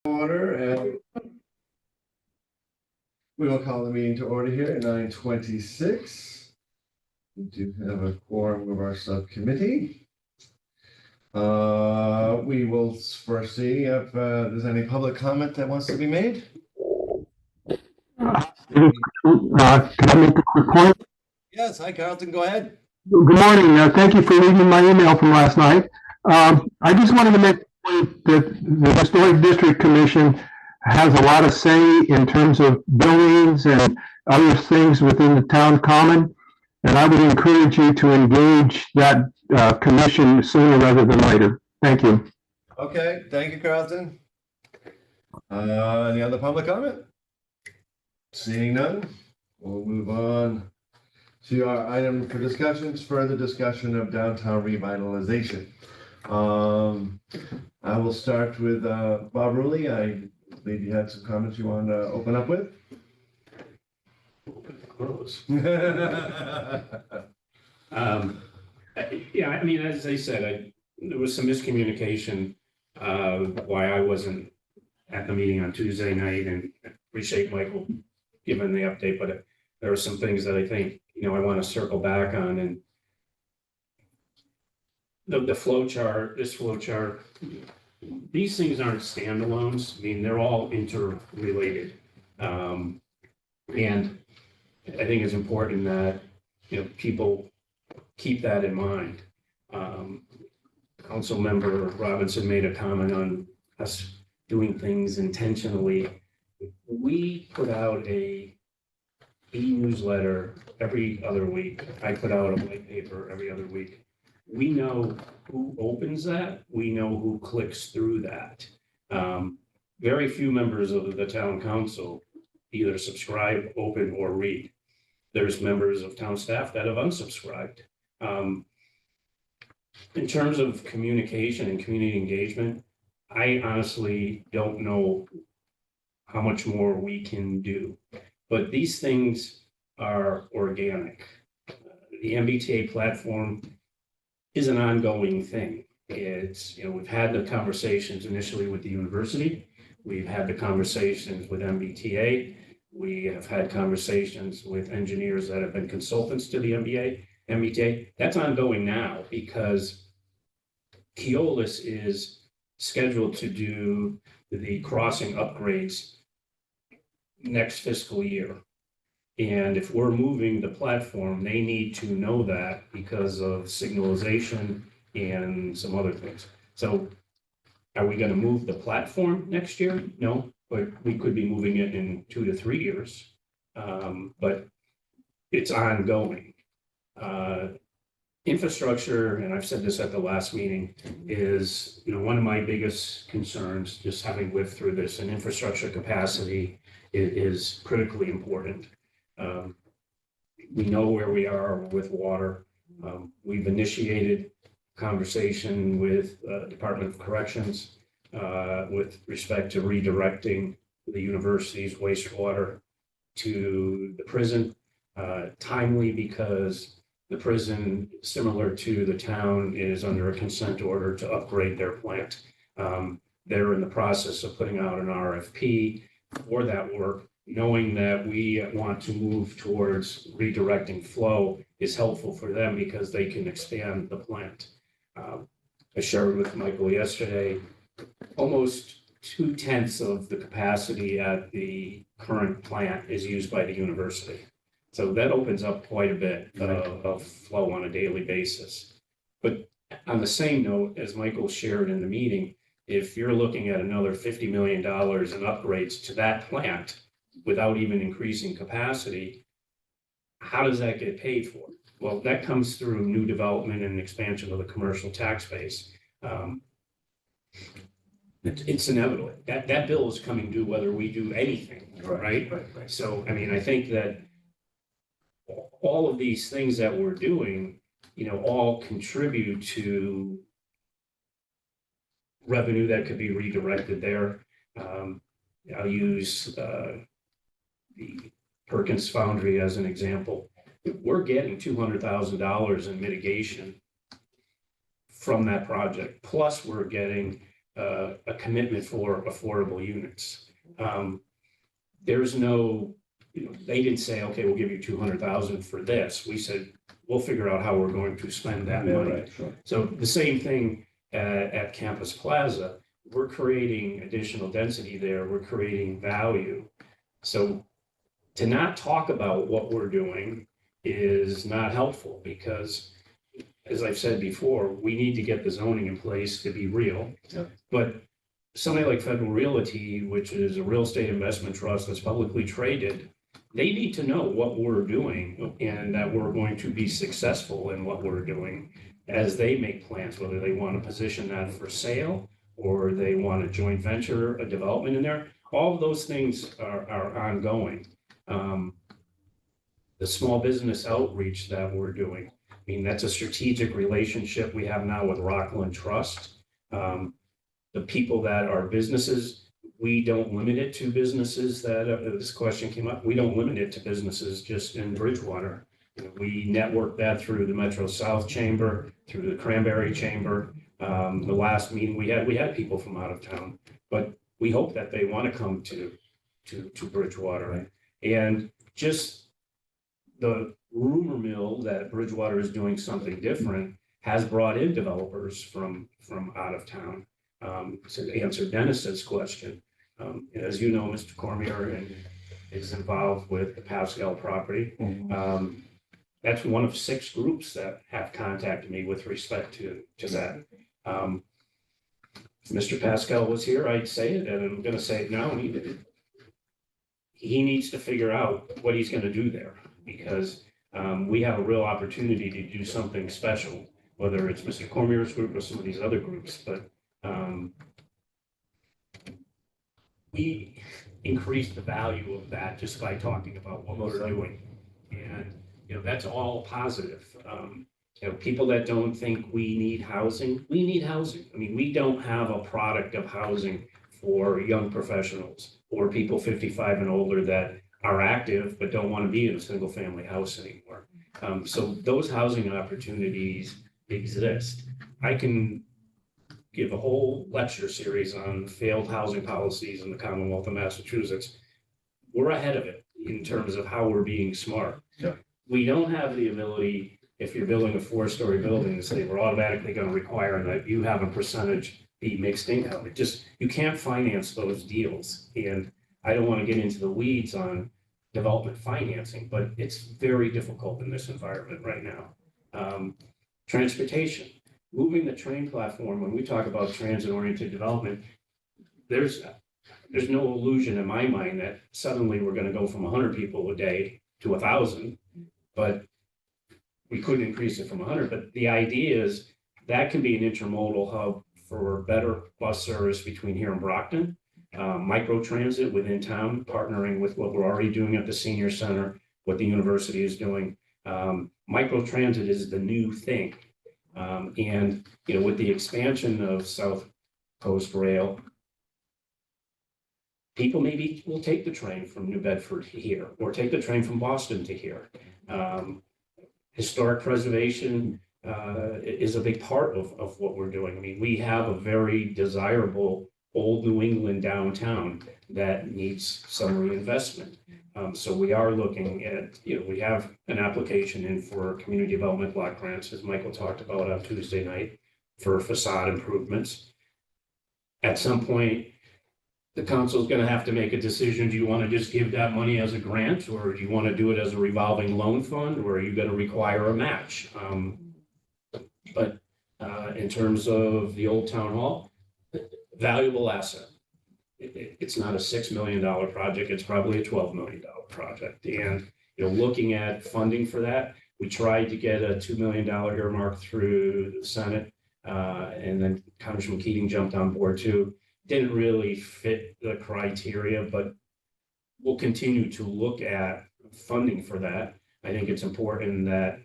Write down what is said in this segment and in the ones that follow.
Order, and we will call the meeting to order here at 9:26. We do have a quorum of our subcommittee. We will first see if there's any public comment that wants to be made. Can I make a quick point? Yes, hi Carlton, go ahead. Good morning. Thank you for reading my email from last night. I just wanted to make a point that the Historic District Commission has a lot of say in terms of buildings and other things within the town common. And I would encourage you to engage that commission sooner rather than later. Thank you. Okay, thank you, Carlton. Any other public comment? Seeing none, we'll move on to our item for discussions, further discussion of downtown revitalization. I will start with Bob Rulli. I believe you had some comments you want to open up with. Close. Yeah, I mean, as I said, there was some miscommunication why I wasn't at the meeting on Tuesday night, and appreciate Michael giving the update, but there are some things that I think, I want to circle back on. And the flow chart, this flow chart, these things aren't standalones. I mean, they're all interrelated. And I think it's important that, people keep that in mind. Council member Robinson made a comment on us doing things intentionally. We put out a e-newsletter every other week. I put out a white paper every other week. We know who opens that. We know who clicks through that. Very few members of the town council either subscribe, open, or read. There's members of town staff that have unsubscribed. In terms of communication and community engagement, I honestly don't know how much more we can do, but these things are organic. The MBTA platform is an ongoing thing. It's, we've had the conversations initially with the university. We've had the conversations with MBTA. We have had conversations with engineers that have been consultants to the MBTA. That's ongoing now because Keolis is scheduled to do the crossing upgrades next fiscal year. And if we're moving the platform, they need to know that because of signalization and some other things. So are we going to move the platform next year? No, but we could be moving it in 2 to 3 years. But it's ongoing. Infrastructure, and I've said this at the last meeting, is one of my biggest concerns, just having lived through this, and infrastructure capacity is critically important. We know where we are with water. We've initiated conversation with Department of Corrections with respect to redirecting the university's wastewater to the prison. Timely because the prison, similar to the town, is under a consent order to upgrade their plant. They're in the process of putting out an RFP for that work. Knowing that we want to move towards redirecting flow is helpful for them because they can expand the plant. I shared with Michael yesterday, almost 2/10 of the capacity at the current plant is used by the university. So that opens up quite a bit of flow on a daily basis. But on the same note, as Michael shared in the meeting, if you're looking at another $50 million in upgrades to that plant without even increasing capacity, how does that get paid for? Well, that comes through new development and expansion of the commercial tax base. It's inevitable. That bill is coming due whether we do anything, right? So, I mean, I think that all of these things that we're doing, all contribute to revenue that could be redirected there. I'll use the Perkins Foundry as an example. We're getting $200,000 in mitigation from that project. Plus, we're getting a commitment for affordable units. There's no, they didn't say, okay, we'll give you 200,000 for this. We said, we'll figure out how we're going to spend that Yeah, money. right, sure. So the same thing at Campus Plaza, we're creating additional density there, we're creating value. So to not talk about what we're doing is not helpful, because as I've said before, we need to get the zoning in place to be real. Yeah. But somebody like Federal Realty, which is a real estate investment trust that's publicly traded, they need to know what we're doing and that we're going to be successful in what we're doing as they make plans, whether they want to position that for sale or they want a joint venture, a development in there. All of those things are ongoing. The small business outreach that we're doing, I mean, that's a strategic relationship we have now with Rockland Trust. The people that are businesses, we don't limit it to businesses that, this question came up, we don't limit it to businesses just in Bridgewater. We network that through the Metro South Chamber, through the Cranberry Chamber. The last meeting we had people from out of town, but we hope that they want to come to Bridgewater. Right. And just the rumor mill that Bridgewater is doing something different has brought in developers from out of town. To answer Dennis's question, as you know, Mr. Cormier is involved with the Pascal property. That's one of 6 groups that have contacted me with respect to that. If Mr. Pascal was here, I'd say it, and I'm going to say it now. He needs to figure out what he's going to do there, because we have a real opportunity to do something special, whether it's Mr. Cormier's group or some of these other groups. But we increase the value of that just by talking about what we're doing. And, that's all positive. People that don't think we need housing, we need housing. I mean, we don't have a product of housing for young professionals or people 55 and older that are active but don't want to be in a single family house anymore. So those housing opportunities exist. I can give a whole lecture series on failed housing policies in the Commonwealth of Massachusetts. We're ahead of it in terms of how we're being smart. Yeah. We don't have the ability, if you're building a 4-story building, to say we're automatically going to require that you have a percentage be mixed income. You can't finance those deals. And I don't want to get into the weeds on development financing, but it's very difficult in this environment right now. Transportation, moving the train platform, when we talk about transit-oriented development, there's no illusion in my mind that suddenly we're going to go from 100 people a day to 1,000, but we couldn't increase it from 100. But the idea is that can be an intermodal hub for better bus service between here and Brockton, microtransit within town, partnering with what we're already doing at the senior center, what the university is doing. Microtransit is the new thing. And, with the expansion of South Coast Rail, people maybe will take the train from New Bedford here, or take the train from Boston to here. Historic preservation is a big part of what we're doing. I mean, we have a very desirable old New England downtown that needs some reinvestment. So we are looking at, we have an application in for community development block grants, as Michael talked about on Tuesday night, for facade improvements. At some point, the council is going to have to make a decision. Do you want to just give that money as a grant, or do you want to do it as a revolving loan fund, or are you going to require a match? But in terms of the old town hall, valuable asset. It's not a $6 million project. It's probably a $12 million project. And, looking at funding for that, we tried to get a $2 million earmark through the Senate. And then Congressman Keating jumped on board too. Didn't really fit the criteria, but we'll continue to look at funding for that. I think it's important that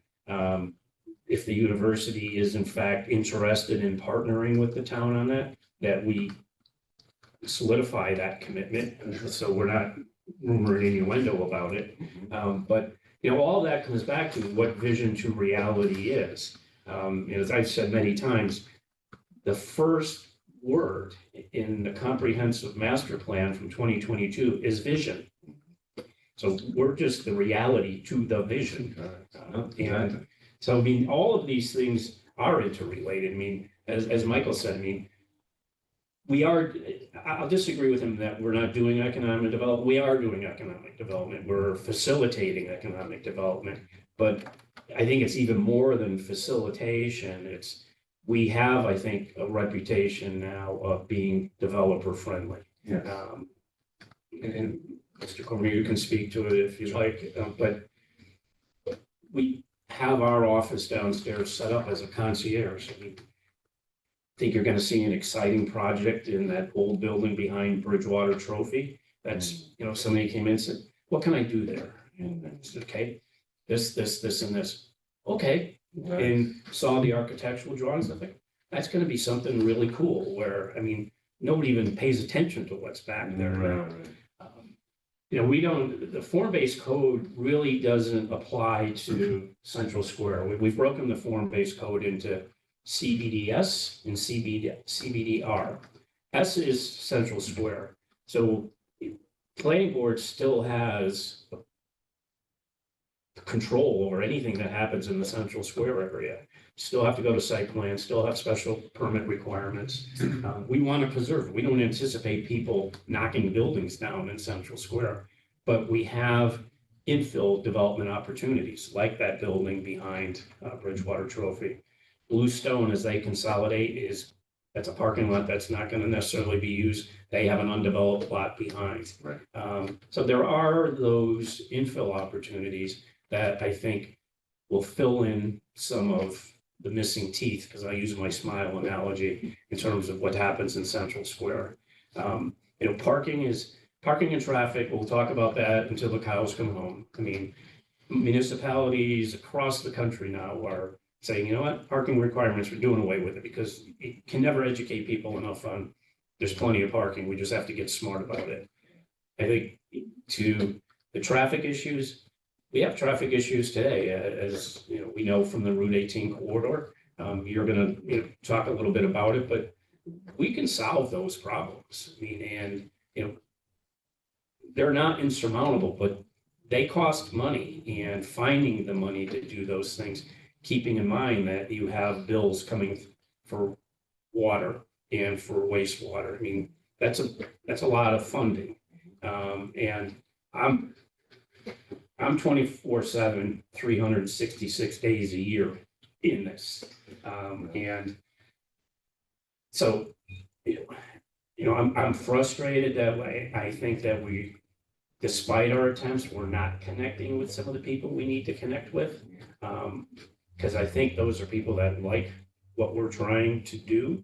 if the university is in fact interested in partnering with the town on that we solidify that commitment, so we're not rumoring innuendo about it. But all that comes back to what vision to reality is. As I've said many times, the first word in the comprehensive master plan from 2022 is vision. So we're just the reality to the vision. And so, I mean, all of these things are interrelated. I mean, as Michael said, I mean, I'll disagree with him that we're not doing economic development. We are doing economic development. We're facilitating economic development. But I think it's even more than facilitation. We have, I think, a reputation now of being developer friendly. Yes. And Mr. Cormier, you can speak to it if you like, but we have our office downstairs set up as a concierge. I think you're going to see an exciting project in that old building behind Bridgewater Trophy. That's, somebody came in and said, what can I do there? And I said, okay, this, and this. Okay. Nice. And saw the architectural drawings. I think that's going to be something really cool where, I mean, nobody even pays attention to what's back there. Right. The form-based code really doesn't apply to Central Square. We've broken the form-based code into CBDS and CBDR. S is Central Square. So planning board still has control over anything that happens in the Central Square area. Still have to go to site plan, still have special permit requirements. We want to preserve it. We don't anticipate people knocking buildings down in Central Square, but we have infill development opportunities like that building behind Bridgewater Trophy. Bluestone, as they consolidate, that's a parking lot that's not going to necessarily be used. They have an undeveloped lot behind. Right. So there are those infill opportunities that I think will fill in some of the missing teeth, because I use my smile analogy in terms of what happens in Central Square. Parking and traffic, we'll talk about that until the cows come home. I mean, municipalities across the country now are saying, you know what, parking requirements, we're doing away with it because you can never educate people enough on there's plenty of parking. We just have to get smart about it. I think to the traffic issues, we have traffic issues today, as we know from the Route 18 corridor. You're going to talk a little bit about it, but we can solve those problems. I mean, and they're not insurmountable, but they cost money, and finding the money to do those things, keeping in mind that you have bills coming for water and for wastewater. I mean, that's a lot of funding. And I'm 24/7, 366 days a year in this. And so, I'm frustrated that way. I think that despite our attempts, we're not connecting with some of the people we need to connect with. Because I think those are people that like what we're trying to do.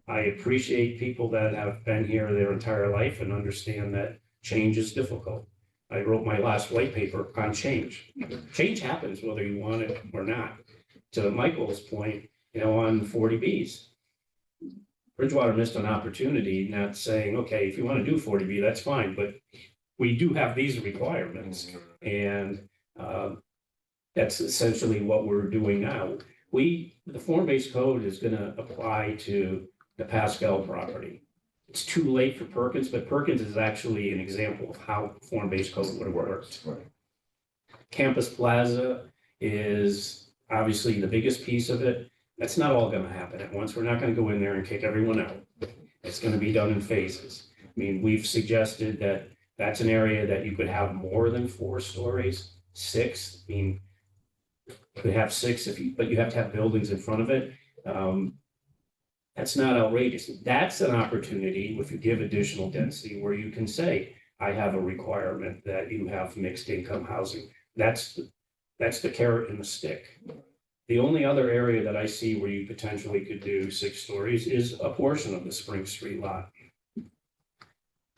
I appreciate people that have been here their entire life and understand that change is difficult. I wrote my last white paper on change. Change happens whether you want it or not. To Michael's point, on 40Bs, Bridgewater missed an opportunity, not saying, okay, if you want to do 40B, that's fine, but we do have these requirements. And that's essentially what we're doing now. The form-based code is going to apply to the Pascal property. It's too late for Perkins, but Perkins is actually an example of how form-based code would have worked. Right. Campus Plaza is obviously the biggest piece of it. That's not all going to happen at once. We're not going to go in there and kick everyone out. It's going to be done in phases. I mean, we've suggested that that's an area that you could have more than 4 stories, 6. I mean, you could have 6 but you have to have buildings in front of it. That's not outrageous. That's an opportunity if you give additional density where you can say, I have a requirement that you have mixed income housing. That's the carrot and the stick. The only other area that I see where you potentially could do 6 stories is a portion of the Spring Street lot.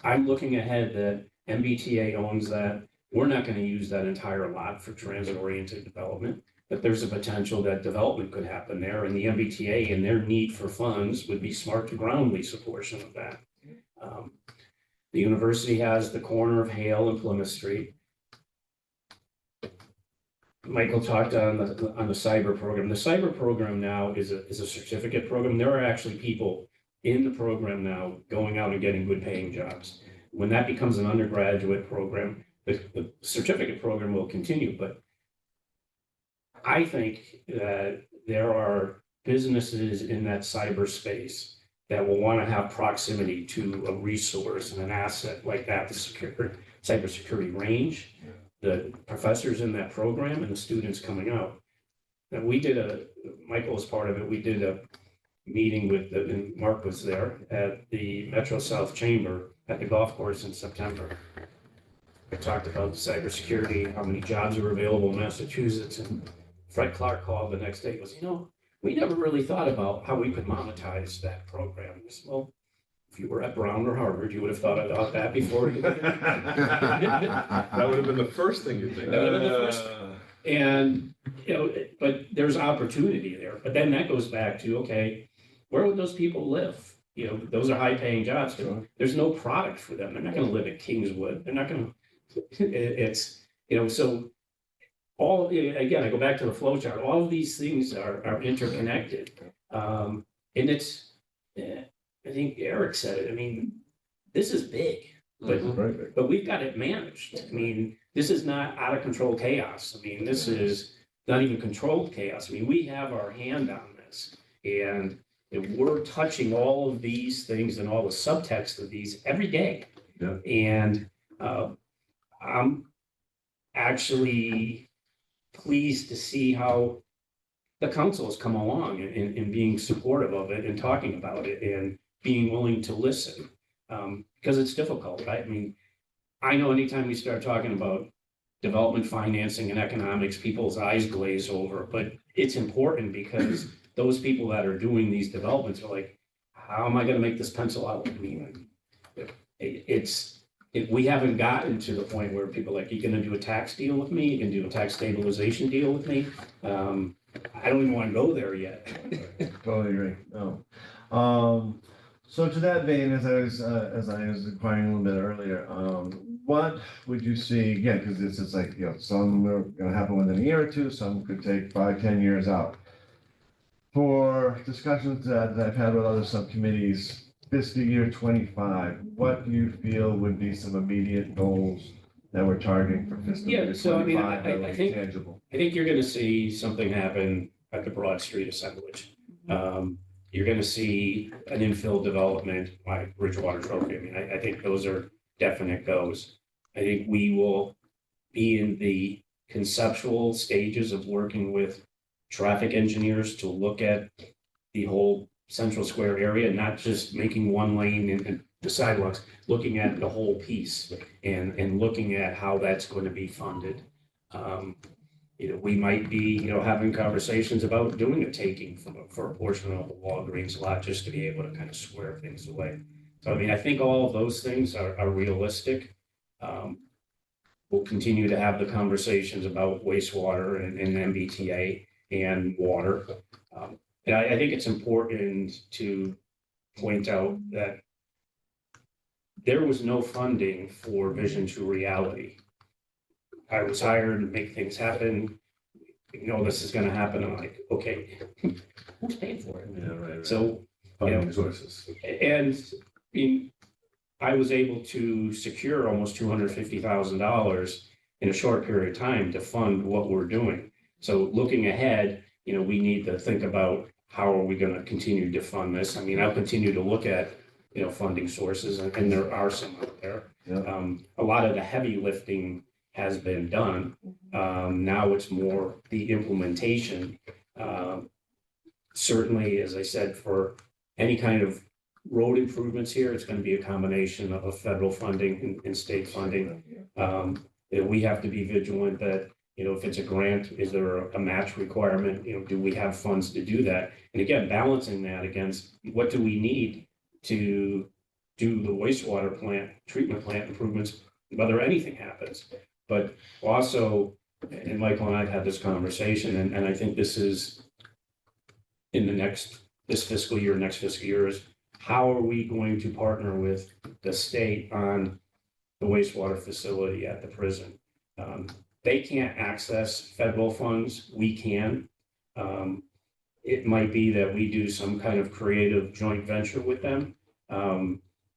I'm looking ahead that MBTA owns that. We're not going to use that entire lot for transit-oriented development, but there's a potential that development could happen there, and the MBTA and their need for funds would be smart to ground lease a portion of that. The university has the corner of Hale and Plymouth Street. Michael talked on the cyber program. The cyber program now is a certificate program. There are actually people in the program now, going out and getting good paying jobs. When that becomes an undergraduate program, the certificate program will continue, but I think that there are businesses in that cyberspace that will want to have proximity to a resource and an asset like that, the cybersecurity range, the professors in that program and the students coming out. And Michael was part of it, we did a meeting with, and Mark was there, at the Metro South Chamber at the golf course in September. I talked about cybersecurity, how many jobs are available in Massachusetts, and Fred Clark called the next day, goes, we never really thought about how we could monetize that program. I said, well, if you were at Brown or Harvard, you would have thought about that before you. That would have been the first thing you think. That would have been the first. And, but there's opportunity there. But then that goes back to, okay, where would those people live? Those are high paying jobs. Sure. There's no product for them. They're not going to live at Kingswood. They're not going to, so again, I go back to the flow chart. All of these things are interconnected. And it's, I think Eric said it. I mean, this is big, but we've got it managed. I mean, this is not out of control chaos. I mean, this is not even controlled chaos. I mean, we have our hand on this, and we're touching all of these things and all the subtext of these every day. Yeah. And I'm actually pleased to see how the council has come along in being supportive of it and talking about it and being willing to listen, because it's difficult, right? I mean, I know anytime we start talking about development financing and economics, people's eyes glaze over, but it's important because those people that are doing these developments are like, how am I going to make this pencil out? I mean, we haven't gotten to the point where people are like, you're going to do a tax deal with me? You can do a tax stabilization deal with me? I don't even want to go there yet. Totally agree. No. So to that vein, as I was inquiring a little bit earlier, what would you see, again, because this is like, some are gonna happen within a year or two, some could take 5-10 years out. For discussions that I've had with other subcommittees, fiscal year 25, what do you feel would be some immediate goals that we're targeting for fiscal year 25? So I mean, that would I be think tangible? I think you're going to see something happen at the Broad Street assemblage. You're going to see an infill development like Bridgewater Trophy. I mean, I think those are definite goes. I think we will be in the conceptual stages of working with traffic engineers to look at the whole Central Square area, not just making one lane and the sidewalks, looking at the whole piece and looking at how that's going to be funded. We might be, having conversations about doing a taking for a portion of the Walgreens lot just to be able to kind of square things away. So, I mean, I think all of those things are realistic. We'll continue to have the conversations about wastewater and MBTA and water. And I think it's important to point out that there was no funding for Vision to Reality. I was hired to make things happen. This is going to happen. I'm like, okay, who's paying for it? Yeah, right. So, Funding sources. And I was able to secure almost $250,000 in a short period of time to fund what we're doing. So looking ahead, we need to think about how are we going to continue to fund this. I mean, I'll continue to look at, funding sources, and there are some out there. Yeah. A lot of the heavy lifting has been done. Now it's more the implementation. Certainly, as I said, for any kind of road improvements here, it's going to be a combination of federal funding and state funding. We have to be vigilant that, if it's a grant, is there a match requirement? Do we have funds to do that? And again, balancing that against what do we need to do the wastewater plant, treatment plant improvements, whether anything happens. But also, and Michael and I have had this conversation, and I think this is in this fiscal year, next fiscal year, is how are we going to partner with the state on the wastewater facility at the prison? They can't access federal funds. We can. it might be that we do some kind of creative joint venture with them.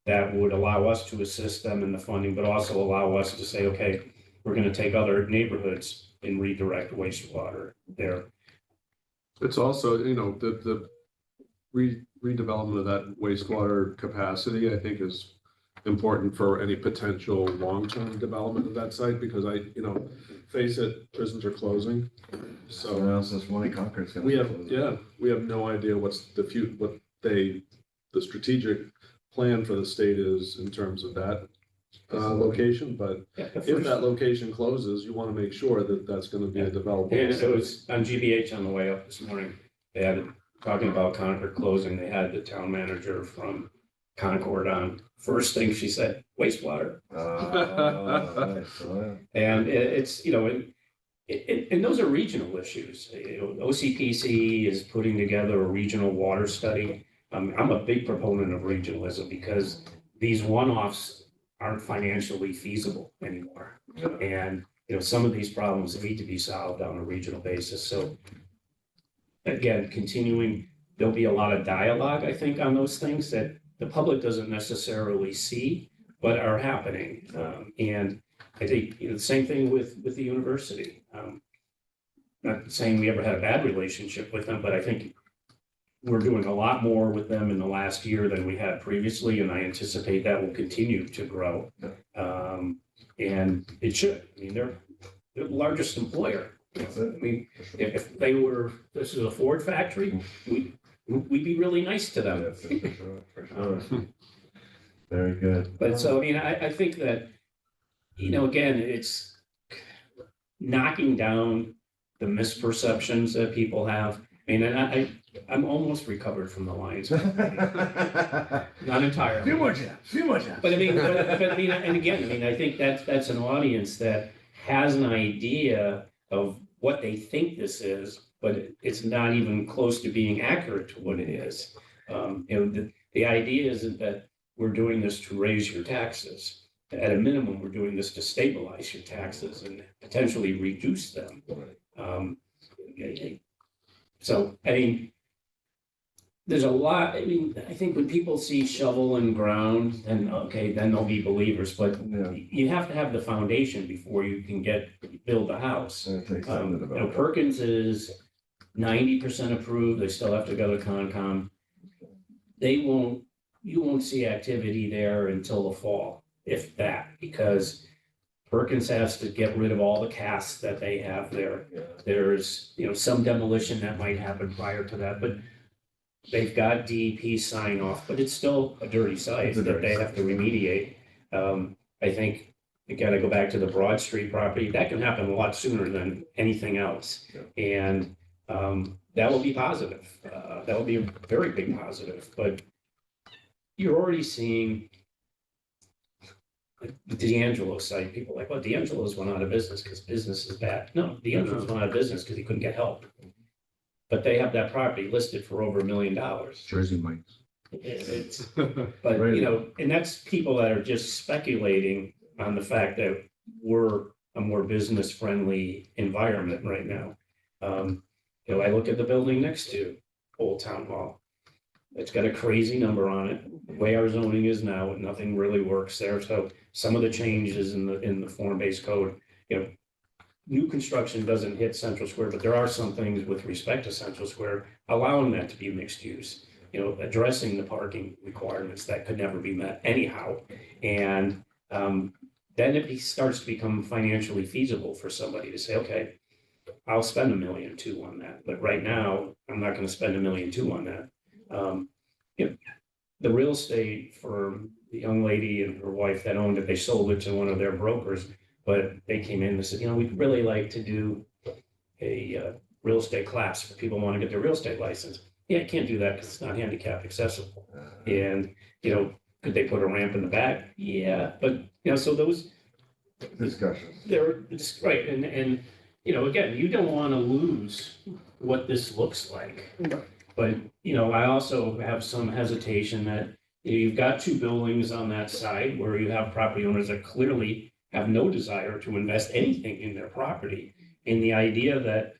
That would allow us to assist them in the funding, but also allow us to say, okay, we're gonna take other neighborhoods and redirect wastewater there. It's also, the redevelopment of that wastewater capacity, I think, is important for any potential long-term development of that site, because face it, prisons are closing. So So now this one in Concord's gonna. we have no idea what's the strategic plan for the state is in terms of that location, but Yeah, the if first- that location closes, you want to make sure that that's going to be a And developable it site. was on GBH on the way up this morning. They had, talking about Concord closing, they had the town manager from Concord on. First thing she said, wastewater. Nice. And it's, and those are regional issues. OCPC is putting together a regional water study. I'm a big proponent of regionalism because these one-offs aren't financially feasible anymore. And, some of these problems need to be solved on a regional basis. So again, continuing, there'll be a lot of dialogue, I think, on those things that the public doesn't necessarily see, but are happening. And I think, the same thing with the university. Not saying we ever had a bad relationship with them, but I think we're doing a lot more with them in the last year than we had previously, and I anticipate that will continue to grow. And it should. I mean, they're the largest employer. That's I it. mean, if they were, this is a Ford factory, we'd be really nice to them. Yeah, for sure. Very good. But so, I think that, again, it's knocking down the misperceptions that people have. And I'm almost recovered from the Lions. Not entirely. Few more jabs. But and again, I think that's an audience that has an idea of what they think this is, but it's not even close to being accurate to what it is. The idea isn't that we're doing this to raise your taxes. At a minimum, we're doing this to stabilize your taxes and potentially reduce them. So, there's a lot, I think when people see shovel and ground, then they'll be believers, but Yeah. you have to have the foundation before you can build a house. And it takes time to develop. Perkins is 90% approved, they still have to go to Concom. You won't see activity there until the fall, if that, because Perkins has to get rid of all the casts that they have there. Yeah. There's, some demolition that might happen prior to that, but they've got DEP sign off, but it's still a dirty site It's a that dirty they have to remediate. I think, again, I go back to the Broad Street property, that can happen a lot sooner than anything else. Yeah. And that will be positive. That will be a very big positive, but you're already seeing the D'Angelo site, people are like, well, D'Angelo's went out of business because business is bad. No, D'Angelo's went out of business because he couldn't get help. But they have that property listed for over $1 million. Jersey Mike's. It's, but Right. and that's people that are just speculating on the fact that we're a more business friendly environment right now. I look at the building next to Old Town Hall. It's got a crazy number on it. The way our zoning is now, nothing really works there. So some of the changes in the form-based code, new construction doesn't hit Central Square, but there are some things with respect to Central Square allowing that to be mixed use, addressing the parking requirements that could never be met anyhow. And then it starts to become financially feasible for somebody to say, okay, I'll spend $1.2 million on that. But right now, I'm not going to spend $1.2 million on that. The real estate for the young lady and her wife that owned it, they sold it to one of their brokers, but they came in and said, we'd really like to do a real estate class for people who want to get their real estate license. Yeah, I can't do that because it's not handicap accessible. And, could they put a ramp in the back? Yeah, but, so those Discussions. they're just right. And, again, you don't want to lose what this looks like. But, I also have some hesitation that you've got two buildings on that side where you have property owners that clearly have no desire to invest anything in their property. And the idea that,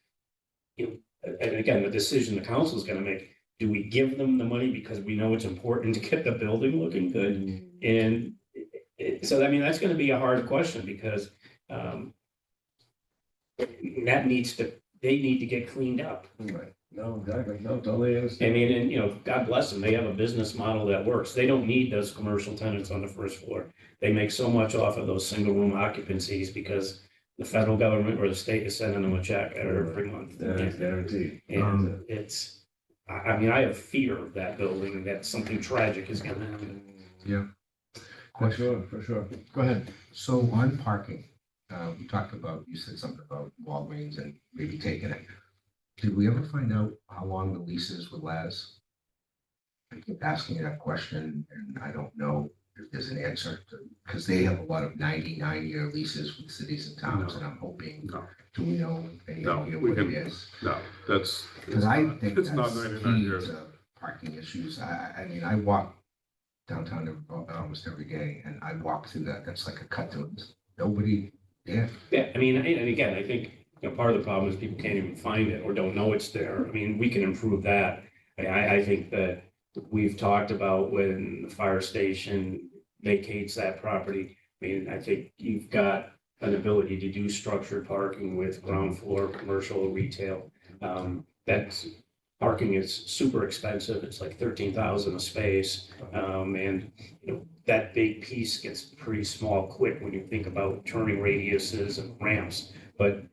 and again, the decision the council is gonna make, do we give them the money because we know it's important to get the building looking good? And so, I mean, that's gonna be a hard question because, that needs to, they need to get cleaned up. Right, no, exactly, no, totally I understand. mean, and, you know, God bless them, they have a business model that works. They don't need those commercial tenants on the first floor. They make so much off of those single room occupancies because the federal government or the state is sending them a check every month. Yeah, it's guaranteed. And it's, I mean, I have fear of that building, that something tragic is gonna happen. Yeah. For sure, for sure. Go ahead. So on parking, you talked about, you said something about Walgreens and maybe taking it. Did we ever find out how long the leases would last? I keep asking you that question and I don't know if there's an answer to, because they have a lot of 99-year leases with cities and towns, and I'm hoping, No, do we know any No, idea we what it can- is? no, that's. Because I think It's not that's 99 key years. to parking issues. I mean, I walk downtown almost every day and I walk through that. That's like a cut to it. Nobody there. Yeah, I mean, and again, I think, you know, part of the problem is people can't even find it or don't know it's there. I mean, we can improve that. I think that we've talked about when the fire station vacates that property. I mean, I think you've got an ability to do structured parking with ground floor, commercial, retail. That's, parking is super expensive. It's like 13,000 a space. And, you know, that big piece gets pretty small quick when you think about turning radiuses and ramps. But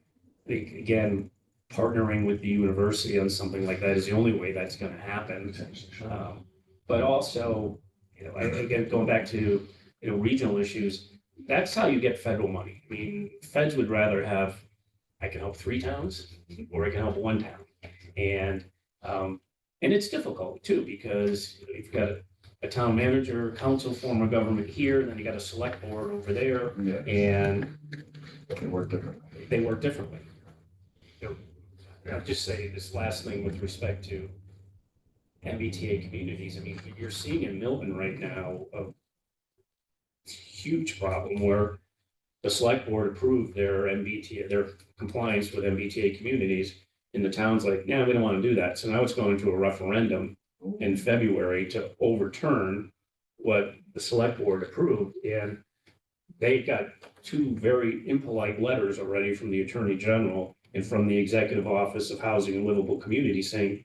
again, partnering with the university on something like that is the only way that's gonna happen. But also, you know, again, going back to, you know, regional issues, that's how you get federal money. I mean, feds would rather have, I can help 3 towns or I can help 1 town. And it's difficult too, because you know, you've got a town manager, council, form of government here, then you got a select board over there, Yeah, and they work differently. they work differently. You know, I'll just say this last thing with respect to MBTA communities. I mean, you're seeing in Milton right now a huge problem where the select board approved their MBTA, their compliance with MBTA communities, and the town's like, yeah, we don't want to do that. So now it's going to a referendum in February to overturn what the select board approved. And they got 2 very impolite letters already from the Attorney General and from the Executive Office of Housing and Livable Communities saying,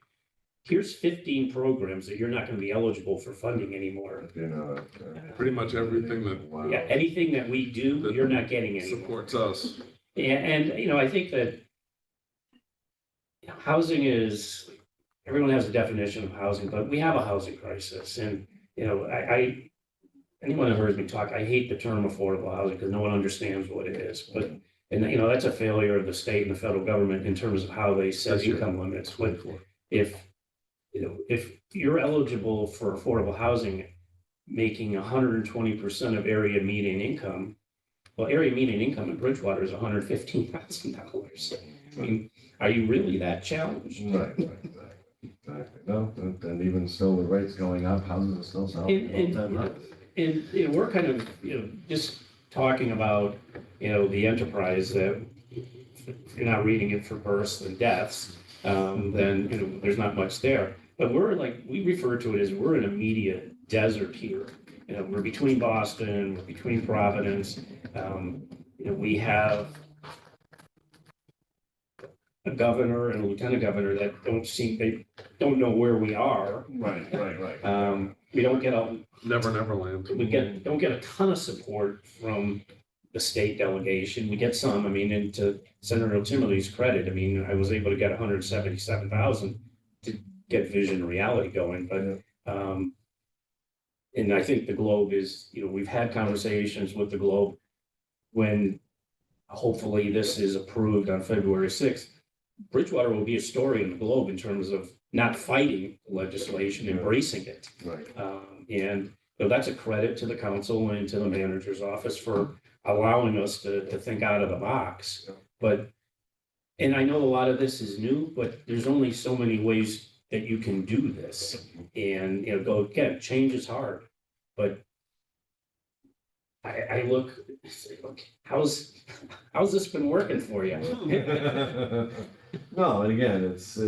here's 15 programs that you're not going to be eligible for funding anymore. You know, Pretty much everything that wow. Yeah, anything that we do, you're not getting anymore. supports us. And you know, I think that you know, housing is, everyone has a definition of housing, but we have a housing crisis. And, you know, anyone who hears me talk, I hate the term affordable housing because no one understands what it is. But, and you know, that's a failure of the state and the federal government in terms of how they set That's right. income limits. But if, you know, if you're eligible for affordable housing, making 120% of area median income, well, area median income in Bridgewater is $115,000. I mean, are you really that challenged? Right, exactly. No, and even still with rates going up, houses are still selling. And you know, we're kind of, you know, just talking about, you know, the enterprise that if you're not reading it for births and deaths, then, you know, there's not much there. But we're like, we refer to it as we're in a media desert here. You know, we're between Boston, we're between Providence. You know, we have a governor and a lieutenant governor that they don't know where we are. Right. We don't get a, Neverland. don't get a ton of support from the state delegation. We get some, I mean, and to Senator Timmerly's credit, I mean, I was able to get 177,000 to get Vision Reality going, but, and I think the Globe is, you know, we've had conversations with the Globe when hopefully this is approved on February 6th. Bridgewater will be a story in the Globe in terms of not fighting legislation, embracing it. Right. And you know, that's a credit to the council and to the manager's office for allowing us to think out of the box. But, and I know a lot of this is new, but there's only so many ways that you can do this. And, you know, go again, change is hard, but I look, how's how's this been working for you? No, and again, it's,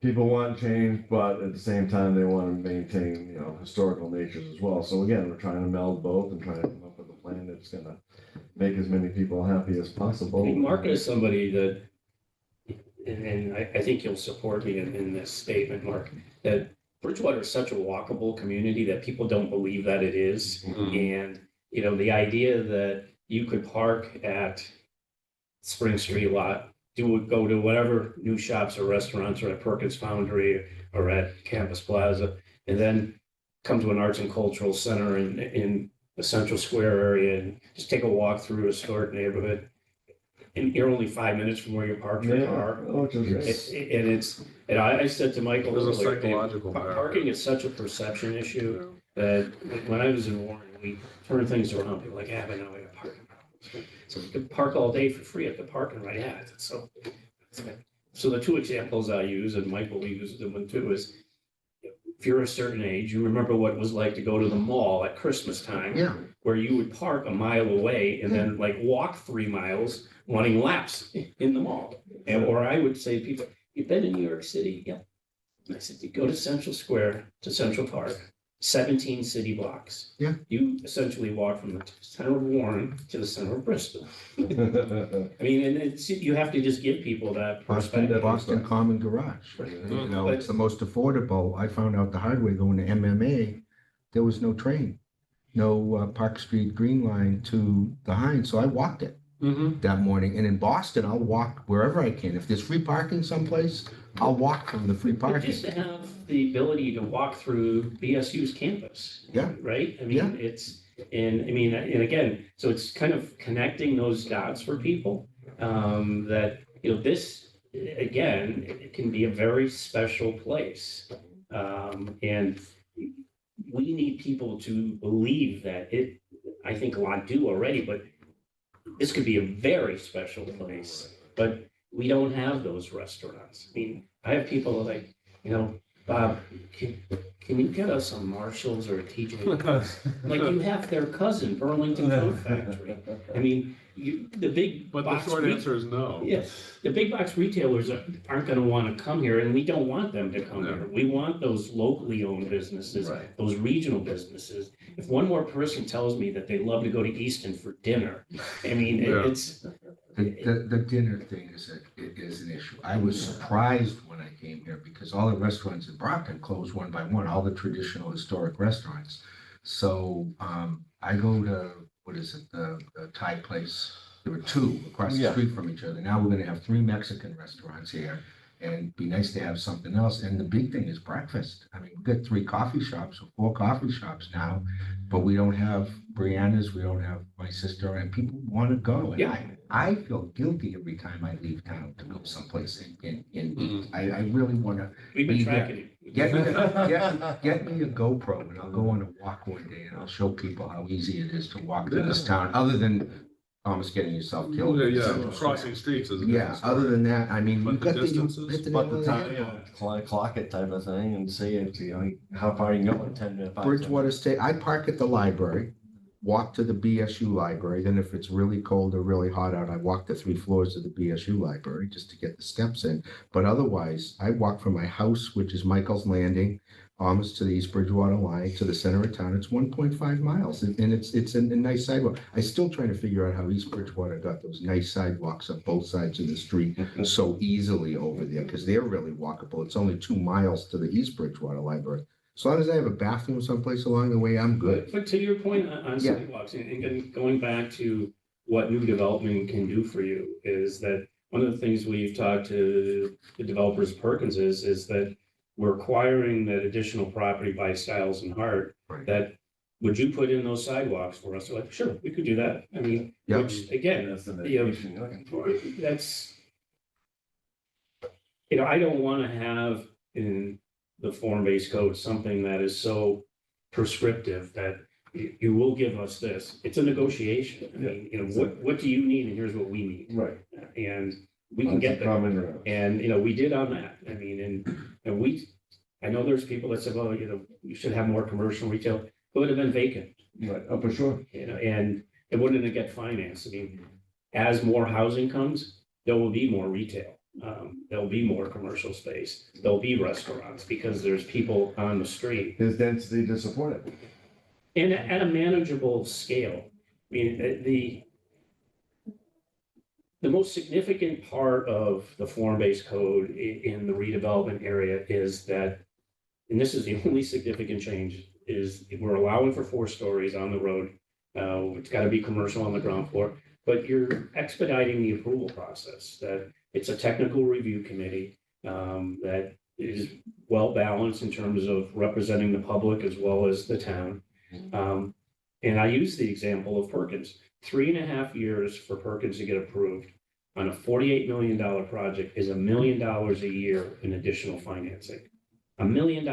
people want change, but at the same time, they want to maintain, historical natures as well. So again, we're trying to meld both and trying to come up with a plan that's gonna make as many people happy as possible. I mean, Mark is somebody that, and I think you'll support me in this statement, Mark, that Bridgewater is such a walkable community that people don't believe that it is. And, the idea that you could park at Spring Street lot, go to whatever new shops or restaurants or at Perkins Foundry or at Campus Plaza, and then come to an arts and cultural center in the Central Square area and just take a walk through a historic neighborhood. And you're only 5 minutes from where you parked your car. Oh, which is great. And I said to Michael, There's a earlier, psychological parking is such a perception issue that when I was in Warren, we turned things around. People were like, but now we have parking problems. So you could park all day for free at the parking right at it. So the two examples I use, and Michael uses them too, is if you're a certain age, you remember what it was like to go to the mall at Christmas time. Yeah. Where you would park a mile away and then walk 3 miles running laps in the mall. Or I would say to people, you've been in New York City? Yeah. And I said, you go to Central Square to Central Park, 17 city blocks. Yeah. You essentially walk from the center of Warren to the center of Bristol. I mean, and you have to just give people that perspective. Boston Common Garage. It's the most affordable. I found out the hard way going to MMA, there was no train, no Park Street Green Line to the Heinz, so I walked it that morning. And in Boston, I'll walk wherever I can. If there's free parking someplace, I'll walk from the free But parking. just to have the ability to walk through BSU's campus. Yeah. Right? I Yeah. mean, and again, so it's kind of connecting those dots for people. That, this, again, it can be a very special place. And we need people to believe that I think a lot do already, but this could be a very special place. But we don't have those restaurants. I mean, I have people like, Bob, can you get us some Marshalls or a TJ Maxx? Like you have their cousin, Burlington Coat Factory. I mean, the big But the box short answer is no. Yes, the big box retailers aren't gonna wanna come here, and we don't want them to come No. here. We want those locally owned businesses, Right. those regional businesses. If one more person tells me that they love to go to Easton for dinner, I mean, Yeah. it's, The dinner thing is an issue. I was surprised when I came here because all the restaurants in Brockton closed one by one, all the traditional historic restaurants. So I go to, what is it, the Thai place? There were 2 across the Yeah. street from each other. Now we're gonna have 3 Mexican restaurants here. And it'd be nice to have something else. And the big thing is breakfast. I mean, we've got 3 coffee shops or 4 coffee shops now, but we don't have Brianna's, we don't have my sister, and people want to go. And Yeah. I feel guilty every time I leave town to go someplace and eat. I really want to we've been Yeah. tracking it. get me a GoPro and I'll go on a walk one day and I'll show people how easy it is to walk through this town, other than almost getting yourself killed. Yeah, crossing streets is. a Yeah, different story. other than that, I mean, But you've the got the, you distances? hit the But nail the on time, head. clock it type of thing and see if, how far you can go in 10 minutes. Bridgewater State, I park at the library, walk to the BSU library, then if it's really cold or really hot out, I walk the 3 floors of the BSU library just to get the steps in. But otherwise, I walk from my house, which is Michael's Landing, almost to the East Bridgewater line, to the center of town. It's 1.5 miles and it's a nice sidewalk. I still trying to figure out how East Bridgewater got those nice sidewalks on both sides of the street so easily over there, because they're really walkable. It's only 2 miles to the East Bridgewater Library. As long as I have a bathroom someplace along the way, I'm good. But to your point on Yeah. sidewalks, and going back to what new development can do for you, is that one of the things we've talked to the developers of Perkins is that we're acquiring that additional property by Stiles and Hart, Right. that would you put in those sidewalks for us? They're like, sure, we could do that. I mean, Yep. which again, That's the you know, mitigation you're looking for. that's, I don't want to have in the form-based code something that is so prescriptive that you will give us this. It's a negotiation. I mean, what do you need? And here's what we need. Right. And we can get there. Common ground. And, we did on that. I mean, and I know there's people that said, well, you should have more commercial retail. It would have been vacant, Right, oh, for sure. and it wouldn't have get financed. I mean, as more housing comes, there will be more retail. There'll be more commercial space. There'll be restaurants because there's people on the street. There's density to support it. And at a manageable scale. I mean, the most significant part of the form-based code in the redevelopment area is that, and this is the only significant change, is we're allowing for 4 stories on the road. It's got to be commercial on the ground floor, but you're expediting the approval process, that it's a technical review committee that is well balanced in terms of representing the public as well as the town. And I use the example of Perkins. 3.5 years for Perkins to get approved on a $48 million project is $1 million a year in additional financing. $1 million. A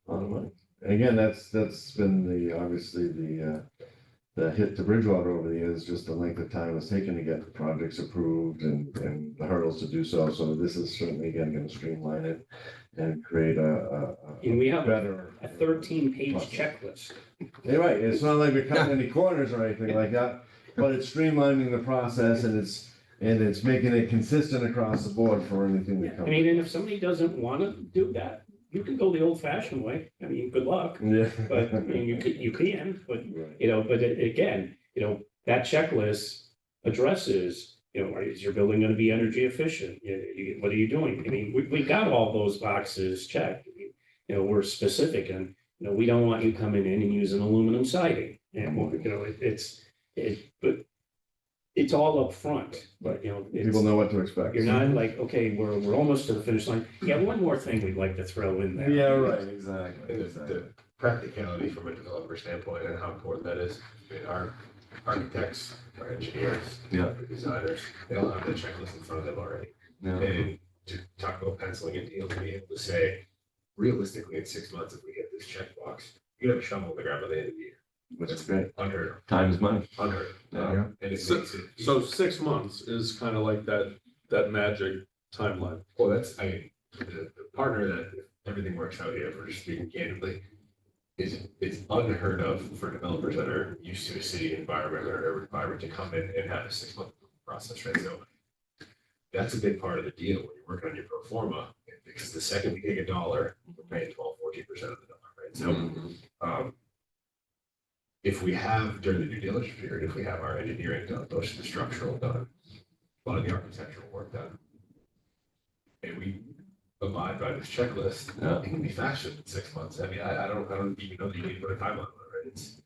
lot of money. And again, that's been obviously the hit to Bridgewater over the years, just the length of time it's taken to get the projects approved and the hurdles to do so. So this is certainly again going to streamline it and create And we have better. a 13-page checklist. You're right. It's not like we're cutting any corners or anything like that, but it's streamlining the process and it's making it consistent across the board for anything that I comes. mean, and if somebody doesn't want to do that, you can go the old-fashioned way. I mean, good luck. Yeah. But I mean, you can, but Right. but again, that checklist addresses, is your building going to be energy efficient? What are you doing? I mean, we got all those boxes checked. We're specific and, we don't want you coming in and using aluminum siding. And, but it's all up front, but, People know what to expect. you're not like, okay, we're almost to the finish line. Yeah, one more thing we'd like to throw in there. Yeah, right, exactly. And the practicality from a developer standpoint and how important that is. I mean, our architects, our engineers, Yeah. our designers, they all have the checklist in front of them already. Yeah. And to talk about penciling a deal, to be able to say, realistically, in 6 months, if we hit this checkbox, you have a shovel in the ground by the end of the year. Which is great. Unheard Time is money. of, unheard of. Yeah. And it So- makes it. So 6 months is kind of like that magic timeline. Well, the partner that, if everything works out here, if we're just speaking candidly, it's unheard of for developers that are used to a city environment or urban environment to come in and have a 6-month process, right? So that's a big part of the deal when you're working on your pro forma, because the second we take a dollar, we're paying 12-14% of the dollar, right? So, if we have, during the due diligence period, if we have our engineering done, most of the structural done, a lot of the architectural work done, and we abide by this checklist, Yeah. it can be faster than 6 months. I mean, I don't even know that you need to put a timeline on it, right? It's,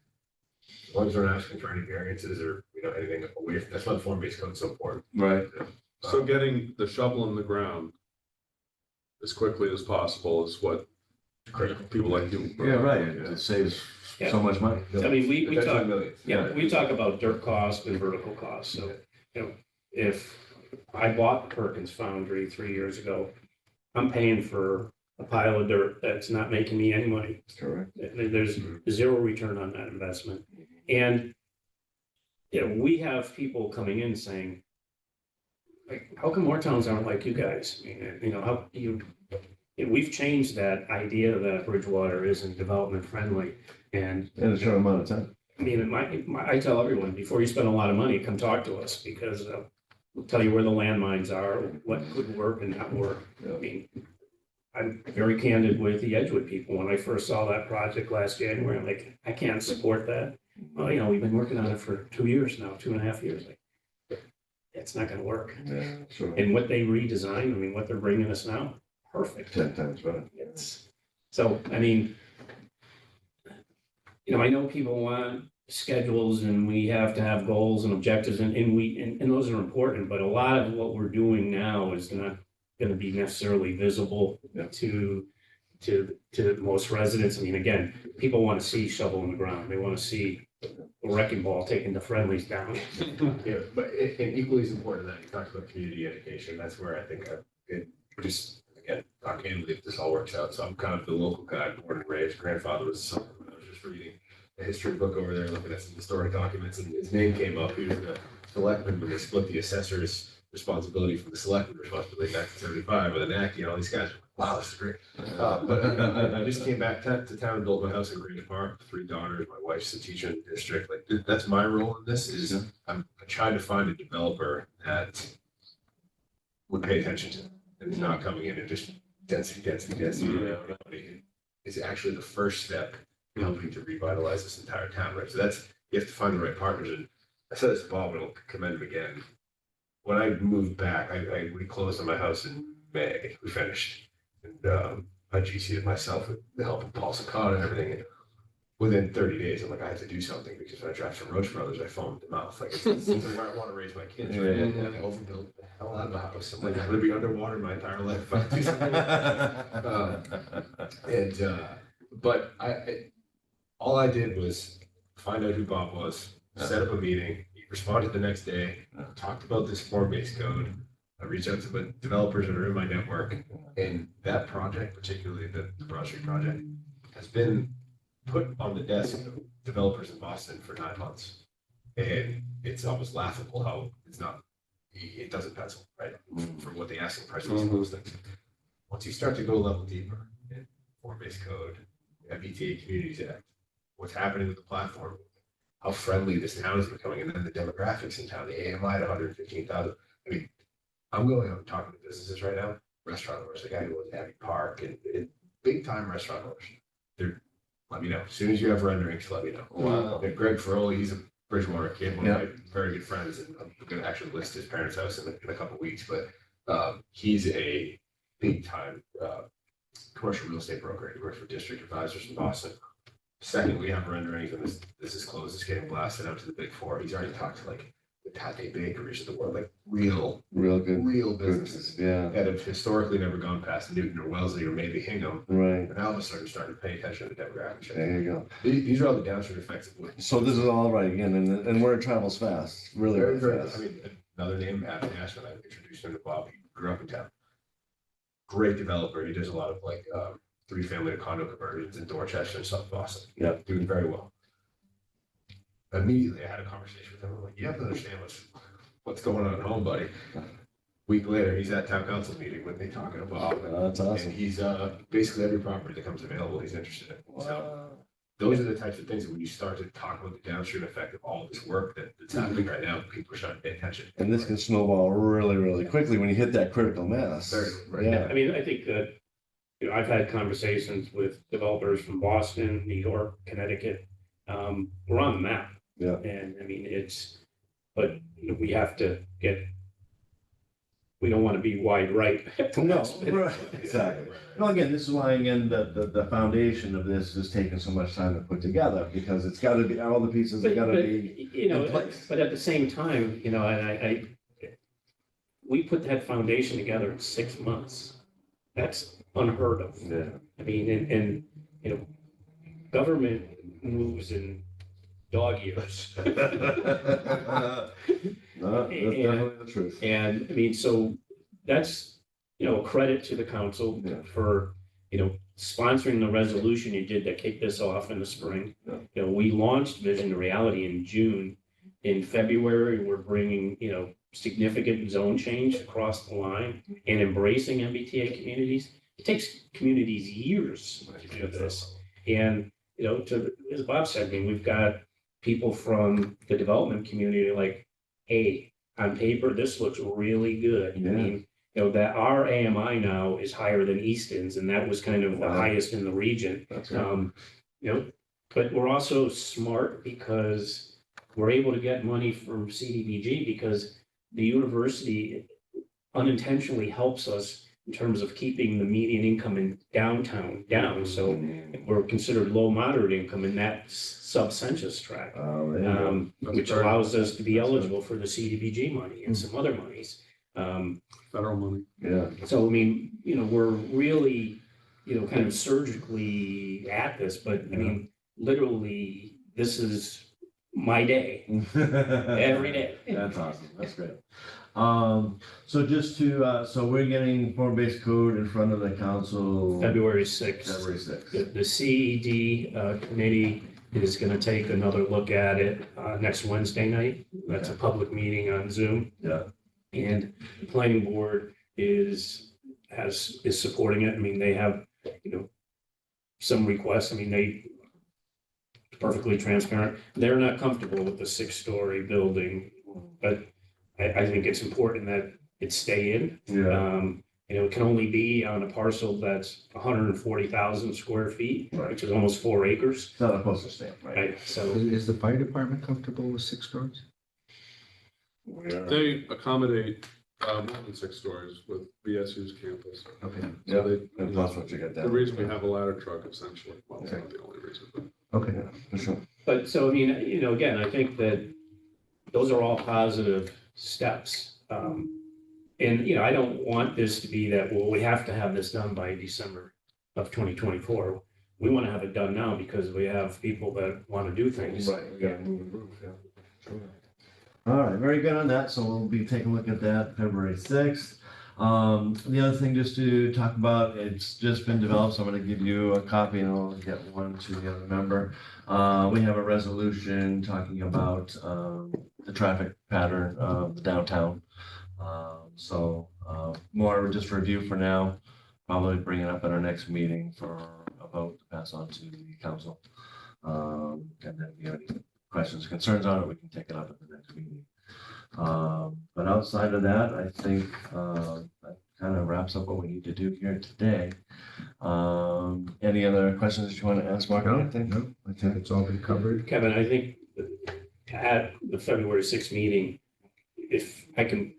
as long as we're not asking for any variances or, anything away from, that's why the form-based code is so important. Right. So getting the shovel in the ground as quickly as possible is what Critical. people like doing. Yeah, right. It saves so much money. I mean, we Potentially talk, millions. we talk about dirt cost and vertical cost. So, if I bought Perkins Foundry 3 years ago, I'm paying for a pile of dirt that's not making me any money. Correct. There's zero return on that investment. And, we have people coming in saying, like, how come more towns aren't like you guys? I mean, how we've changed that idea that Bridgewater isn't development friendly. And In a short amount of time. I mean, I tell everyone, before you spend a lot of money, come talk to us because we'll tell you where the landmines are, what could work and not work. I mean, I'm very candid with the Edgewood people. When I first saw that project last January, I'm like, I can't support that. Well, we've been working on it for 2 years now, 2.5 years. Like, it's not gonna work. Yeah, sure. And what they redesigned, I mean, what they're bringing us now, perfect. 10 times better. So, I mean, I know people want schedules and we have to have goals and objectives and those are important, but a lot of what we're doing now is not going to be necessarily visible Yeah. to most residents. I mean, again, people want to see shovel in the ground. They want to see a wrecking ball taking the friendlies down. Yeah, but and equally as important that you talked about community education, that's where I think just, again, talk candidly if this all works out. So I'm kind of the local guy, born and raised, grandfather was a son. I was just reading a history book over there, looking at some historic documents, and his name came up. He was the selectman when they split the assessors responsibility from the selectmen, responsibility back to 75 with an act, all these guys, wow, this is great. But I just came back to town, built my house in Green Park, 3 daughters, my wife's a teacher in the district. Like that's my role in this is I'm trying to find a developer that would pay attention to it and is not coming in and just density. It's actually the first step in helping to revitalize this entire town, right? So that's, you have to find the right partners. And I said this to Bob, and I'll commend him again. When I moved back, we closed on my house in May. We finished, and I GC'd myself with the help of Paul Sakata and everything. And within 30 days, I'm like, I have to do something because when I drive from Roach Brothers, I foamed at the mouth. Like, it's where I want to raise my kids. Right? And I overbuilt the hell out of the house. I'm like, I'm going to be underwater my entire life if I do something. But all I did was find out who Bob was, set up a meeting. He responded the next day, talked about this form-based code. I reached out to the developers that are in my network, and that project, particularly the Broad Street project, has been put on the desk of developers in Boston for 9 months. And it's almost laughable how it doesn't pencil, right? For what the asking price was for those things. Once you start to go a level deeper in form-based code, MBTA Communities Act, what's happening with the platform, how friendly this town is becoming, and then the demographics in town, the AMI at 115,000. I mean, I'm going out and talking to businesses right now, restaurant owners, the guy who owns Abbey Park, and big time restaurant owners. Let me know. As soon as you have renderings, let me know. Wow. And Greg Ferroli, he's a Bridgewater kid, one of my very good friends, and I'm going to actually list his parents' house in a couple of weeks. But he's a big time commercial real estate broker. He works for District Advisors in Boston. Second, we have renderings, and this is closed. It's getting blasted out to the big 4. He's already talked to like the Tate Bakeries of the world, like real businesses that have historically never gone past Newton or Wellesley or maybe Hingham. Right. And all of a sudden starting to pay attention to demographics. There you go. These are all the downstream effects of what. So this is all right again, and where it travels fast, really, Very, really very, fast. I mean, another name, Adam Ashman, I introduced him to Bob. He grew up in town. Great developer. He does a lot of like 3-family to condo conversions in Dorchester and South Boston. Yeah. Doing very well. Immediately I had a conversation with him. I'm like, you have to understand what's going on at home, buddy. Week later, he's at town council meeting with me talking about. That's awesome. And he's basically every property that comes available, he's interested in. So those are the types of things that when you start to talk about the downstream effect of all this work that's happening right now, people are starting to pay attention. And this can snowball really, really quickly when you hit that critical mass. Very, Yeah. I mean, I think that, I've had conversations with developers from Boston, New York, Connecticut. We're on the map. Yeah. And I mean, but we have to we don't want to be wide right. No, right, exactly. Well, again, this is why, again, the foundation of this is taking so much time to put together, because it's gotta be, all the pieces have gotta be in place. But at the same time, we put that foundation together in 6 months. That's unheard of. Yeah. I mean, and government moves in dog years. No, that's definitely the truth. And I mean, so that's, a credit to the council Yeah. for, sponsoring the resolution you did that kicked this off in the spring. Yeah. We launched Vision to Reality in June. In February, we're bringing, significant zone change across the line and embracing MBTA communities. It takes communities years to do this. And, as Bob said, I mean, we've got people from the development community like, hey, on paper, this looks really good. Yeah. I mean, that our AMI now is higher than Easton's, and that was kind of the Wow. highest in the region. That's right. But we're also smart because we're able to get money from CDBG because the university unintentionally helps us in terms of keeping the median income in downtown down. So we're considered low moderate income in that sub-census tract, Oh, there you go. That's which very- allows us to be that's eligible for the CDBG money and some other monies. Federal money. Yeah. So, I mean, we're really, kind of surgically at this, but I mean, literally, this is my day, every day. That's awesome. That's great. So just to, so we're getting form-based code in front of the council. February 6th. February 6th. The CED committee is going to take another look at it next Wednesday night. That's a public meeting on Zoom. Yeah. And the planning board is supporting it. I mean, they have, some requests. I mean, they perfectly transparent. They're not comfortable with the 6-story building, but I think it's important that it stay in. Yeah, It can only be on a parcel that's 140,000 square feet, Right. which is almost 4 acres. it's not a postage stamp, right? Right, so, Is the fire department comfortable with 6 stories? They accommodate more than 6 stories with BSU's campus. Okay, Yeah, So they, and plus what you get down. the reason we have a ladder truck essentially, well, it's not the only reason, but. okay. Yeah, for sure. but so, I mean, again, I think that those are all positive steps. And, I don't want this to be that, well, we have to have this done by December of 2024. We want to have it done now because we have people that want to do things. Right, we gotta move the roof, yeah. Sure. All right, very good on that. So we'll be taking a look at that February 6th. The other thing just to talk about, it's just been developed, so I'm gonna give you a copy and I'll get one to the other member. We have a resolution talking about, the traffic pattern of the downtown. More just review for now, probably bring it up at our next meeting for a vote to pass on to the council. And then if you have any questions, concerns on it, we can take it up at the next meeting. But outside of that, I think that kind of wraps up what we need to do here today. Any other questions that you want to ask, Mark? No, I think I think it's all been covered. Kevin, I think at the February 6th meeting, if I can,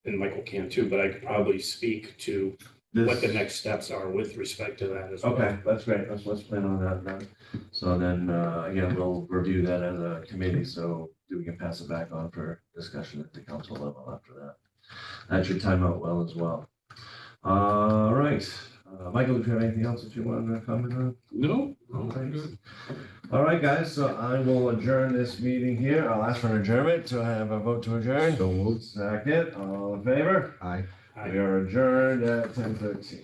and Michael can too, but I could probably speak to what the next steps are with respect to that as well. Okay, that's great. Let's plan on that then. So then, again, we'll review that as a committee, so we can pass it back on for discussion at the council level after that. That should time out well as well. All right. Michael, do you have anything else that you want to comment on? No, Okay. good. All right, guys, so I will adjourn this meeting here. I'll ask for an adjournment. Do I have a vote to adjourn? So moved. Second, all in favor? Aye. Aye. We are adjourned at 10:13.